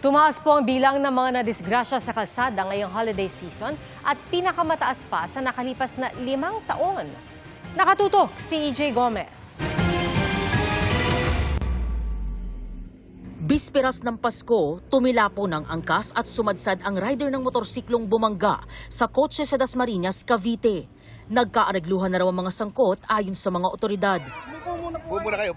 Tumaas po ang bilang ng mga nadisgrasya sa kalsada ngayong holiday season at pinakamataas pa sa nakalipas na 5 taon. Nakatutok si EJ Gomez. Bisperas ng Pasko, tumilapo ng angkas at sumadsad ang rider ng motorsiklong bumangga sa kotse sa Dasmariñas, Cavite. Nagkaaregluhan na raw ang mga sangkot ayon sa mga otoridad.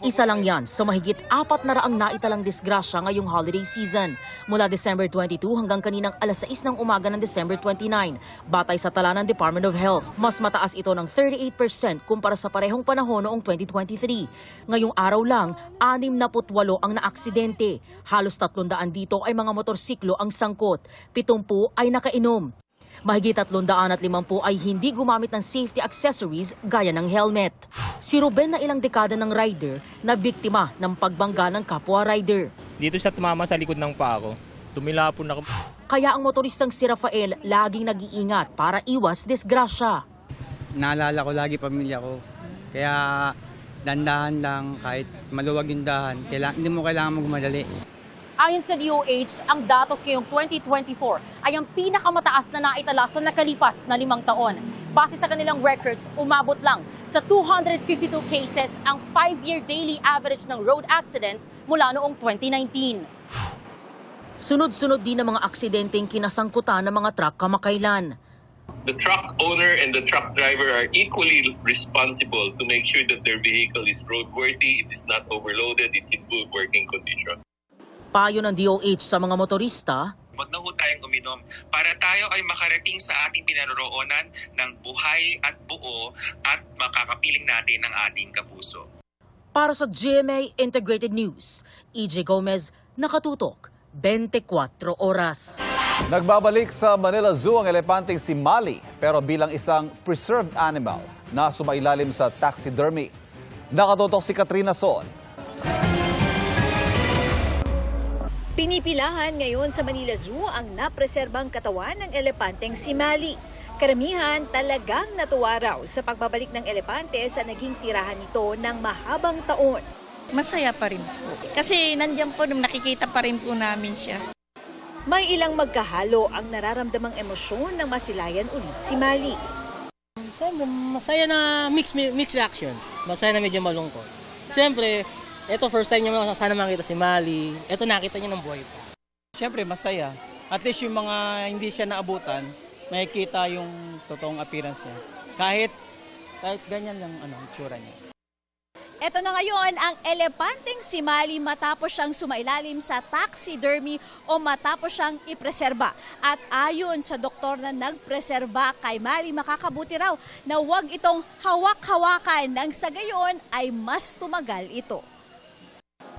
Isa lang yan sa mahigit 400 naitalang disgrasya ngayong holiday season mula December 22 hanggang kaninang alas 6 ng umaga ng December 29. Batay sa tala ng Department of Health, mas mataas ito ng 38% kumpara sa parehong panahon noong 2023. Ngayong araw lang, 68 ang naaksidente. Halos 300 dito ay mga motorsiklo ang sangkot. 70 ay nakainom. Mahigit 350 ay hindi gumamit ng safety accessories gaya ng helmet. Si Ruben na ilang dekada ng rider na biktima ng pagbangga ng kapwa rider. Dito siya tumama sa likod ng paa ko. Tumilapon ako. Kaya ang motoristang si Rafael laging nag-iingat para iwas disgrasya. Naalala ko lagi pamilya ko. Kaya dandahan lang kahit maluwag yung dahan. Hindi mo kailangan magmadali. Ayon sa DOH, ang datos ngayong 2024 ay ang pinakamataas na naitala sa nakalipas na 5 taon. Base sa kanilang records, umabot lang sa 252 cases ang 5-year daily average ng road accidents mula noong 2019. Sunod-sunod din ang mga aksidenteng kinasangkutan ng mga truck kamakailan. The truck owner and the truck driver are equally responsible to make sure that their vehicle is roadworthy, it is not overloaded, it's in good working condition. Payo ng DOH sa mga motorista, Huwag na ho tayong uminom para tayo ay makarating sa ating pinaroroonan ng buhay at buo at makakapiling natin ang ating kapuso. para sa GMA Integrated News, EJ Gomez, nakatutok, 24 oras. Nagbabalik sa Manila Zoo ang elepanteng si Mali, pero bilang isang preserved animal na sumailalim sa taxidermy. Nakatutok si Katrina Son. Pinipilahan ngayon sa Manila Zoo ang napreserbang katawan ng elepanteng si Mali. Karamihan talagang natuwa raw sa pagbabalik ng elepante sa naging tirahan nito ng mahabang taon. Masaya pa rin po. Kasi nandiyan po, nakikita pa rin po namin siya. May ilang magkahalo ang nararamdamang emosyon ng masilayan ulit si Mali. Masaya na mixed reactions. Masaya na medyo malungkot. Siyempre, ito first time niya sana makita si Mali. Ito nakita niya ng buhay pa. Siyempre masaya. At least yung mga hindi siya naabutan, nakikita yung totoong appearance niya. Kahit ganyan lang itsura niya. Ito na ngayon ang elepanteng si Mali matapos siyang sumailalim sa taxidermy o matapos siyang ipreserba. At ayon sa doktor na nagpreserba kay Mali, makakabuti raw na huwag itong hawak-hawakan nang sa gayon ay mas tumagal ito.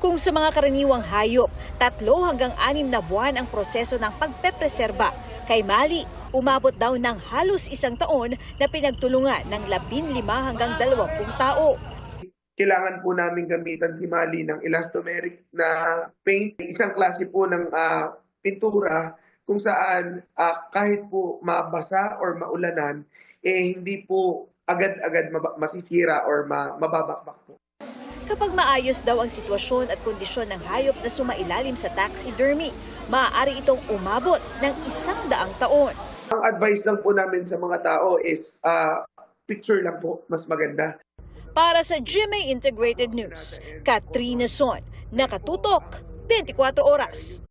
Kung sa mga karaniwang hayop, 3 hanggang 6 na buwan ang proseso ng pagpepreserba. Kay Mali, umabot daw ng halos 1 taon na pinagtulungan ng 15 hanggang 20 tao. Kailangan po namin gamitan si Mali ng elastomeric na paint, isang klase po ng pintura kung saan kahit po mabasa or maulanan, hindi po agad-agad masisira or mababakbak po. Kapag maayos daw ang sitwasyon at kondisyon ng hayop na sumailalim sa taxidermy, maaari itong umabot ng 100 taon. Ang advice lang po namin sa mga tao is picture lang po, mas maganda. Para sa GMA Integrated News, Katrina Son, nakatutok, 24 oras.